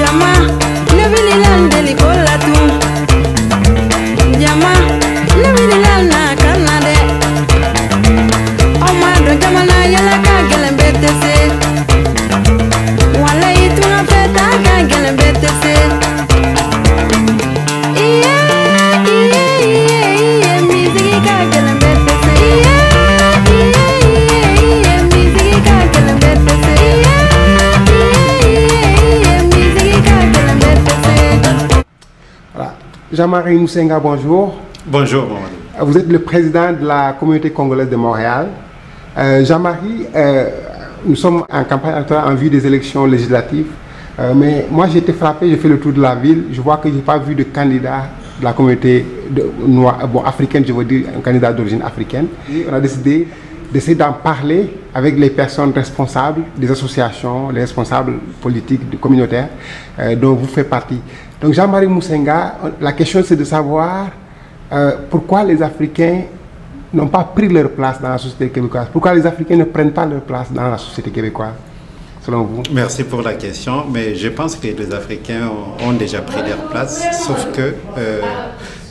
Jama, nebililan delikola tu. Jama, nebililan na kanade. Oma do jama na yala ka gelembete se. Wala itu na feta ka gelembete se. Jean-Marie Moussenga, bonjour. Bonjour, Mamadou. Vous êtes le président de la communauté congolaise de Montréal. Jean-Marie, nous sommes en campagne actuelle en vue des élections législatives. Mais moi, j'ai été frappé, j'ai fait le tour de la ville. Je vois que je n'ai pas vu de candidat de la communauté africaine, je veux dire un candidat d'origine africaine. Et on a décidé d'essayer d'en parler avec les personnes responsables des associations, les responsables politiques, communautaires, dont vous faites partie. Donc Jean-Marie Moussenga, la question c'est de savoir pourquoi les Africains n'ont pas pris leur place dans la société québécoise. Pourquoi les Africains ne prennent pas leur place dans la société québécoise, selon vous? Merci pour la question, mais je pense que les Africains ont déjà pris leur place, sauf que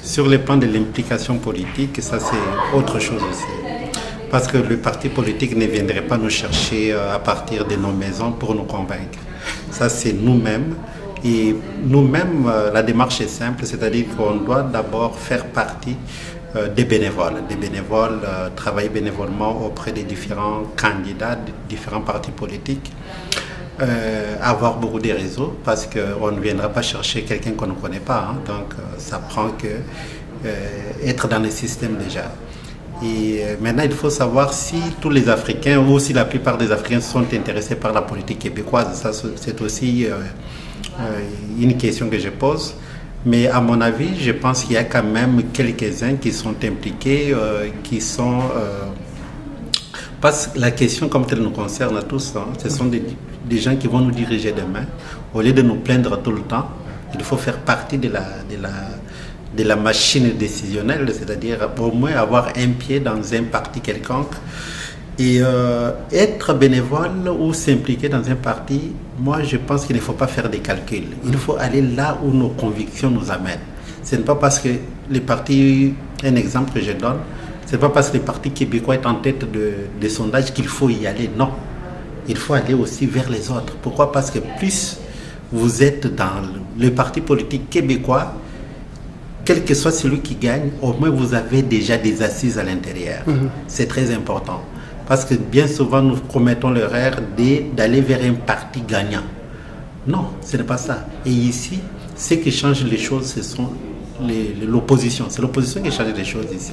sur le plan de l'implication politique, ça c'est autre chose aussi. Parce que le parti politique ne viendrait pas nous chercher à partir de nos maisons pour nous convaincre. Ça c'est nous-mêmes. Et nous-mêmes, la démarche est simple, c'est-à-dire qu'on doit d'abord faire partie des bénévoles. Des bénévoles travailler bénévolement auprès des différents candidats, des différents partis politiques. Avoir beaucoup de réseaux, parce qu'on ne viendra pas chercher quelqu'un qu'on ne connaît pas. Hein, donc ça prend que être dans le système déjà. Et maintenant, il faut savoir si tous les Africains, ou si la plupart des Africains sont intéressés par la politique québécoise. Ça, c'est aussi une question que je pose. Mais à mon avis, je pense qu'il y a quand même quelques-uns qui sont impliqués, qui sont... parce que la question comme telle nous concerne à tous, hein, ce sont des gens qui vont nous diriger demain. Au lieu de nous plaindre tout le temps, il faut faire partie de la machine décisionnelle, c'est-à-dire au moins avoir un pied dans un parti quelconque. Et être bénévole ou s'impliquer dans un parti, moi je pense qu'il ne faut pas faire des calculs. Il faut aller là où nos convictions nous amènent. Ce n'est pas parce que les partis, un exemple que je donne, ce n'est pas parce que le parti québécois est en tête des sondages qu'il faut y aller. Non, il faut aller aussi vers les autres. Pourquoi? Parce que plus vous êtes dans le parti politique québécois, quel que soit celui qui gagne, au moins vous avez déjà des assises à l'intérieur. C'est très important. Parce que bien souvent, nous commettons l'erreur d'aller vers un parti gagnant. Non, ce n'est pas ça. Et ici, ce qui change les choses, ce sont l'opposition. C'est l'opposition qui change les choses ici.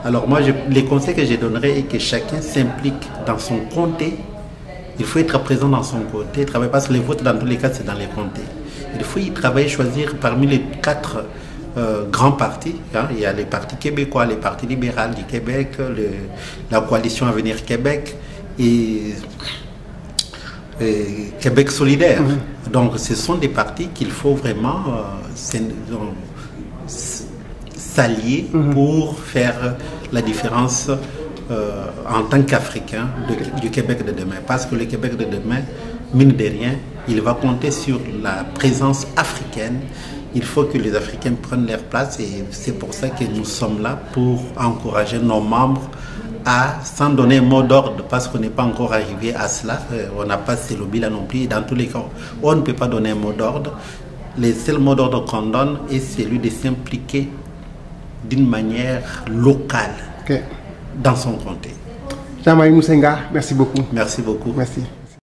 Alors moi, les conseils que je donnerais est que chacun s'implique dans son comté. Il faut être présent dans son comté, travailler, parce que les votes, dans tous les cas, c'est dans les comtés. Il faut y travailler, choisir parmi les 4 grands partis. Hein. Il y a les partis québécois, les partis libéraux du Québec, la coalition Avenir Québec et Québec solidaire. Donc ce sont des partis qu'il faut vraiment s'allier pour faire la différence en tant qu'Africain du Québec de demain. Parce que le Québec de demain, mine de rien, il va compter sur la présence africaine. Il faut que les Africains prennent leur place et c'est pour ça que nous sommes là pour encourager nos membres sans donner un mot d'ordre parce qu'on n'est pas encore arrivé à cela. On n'a pas ce lobby là non plus. Dans tous les cas, on ne peut pas donner un mot d'ordre. Le seul mot d'ordre qu'on donne est celui de s'impliquer d'une manière locale dans son comté. Jean-Marie Moussenga, merci beaucoup. Merci beaucoup. Merci.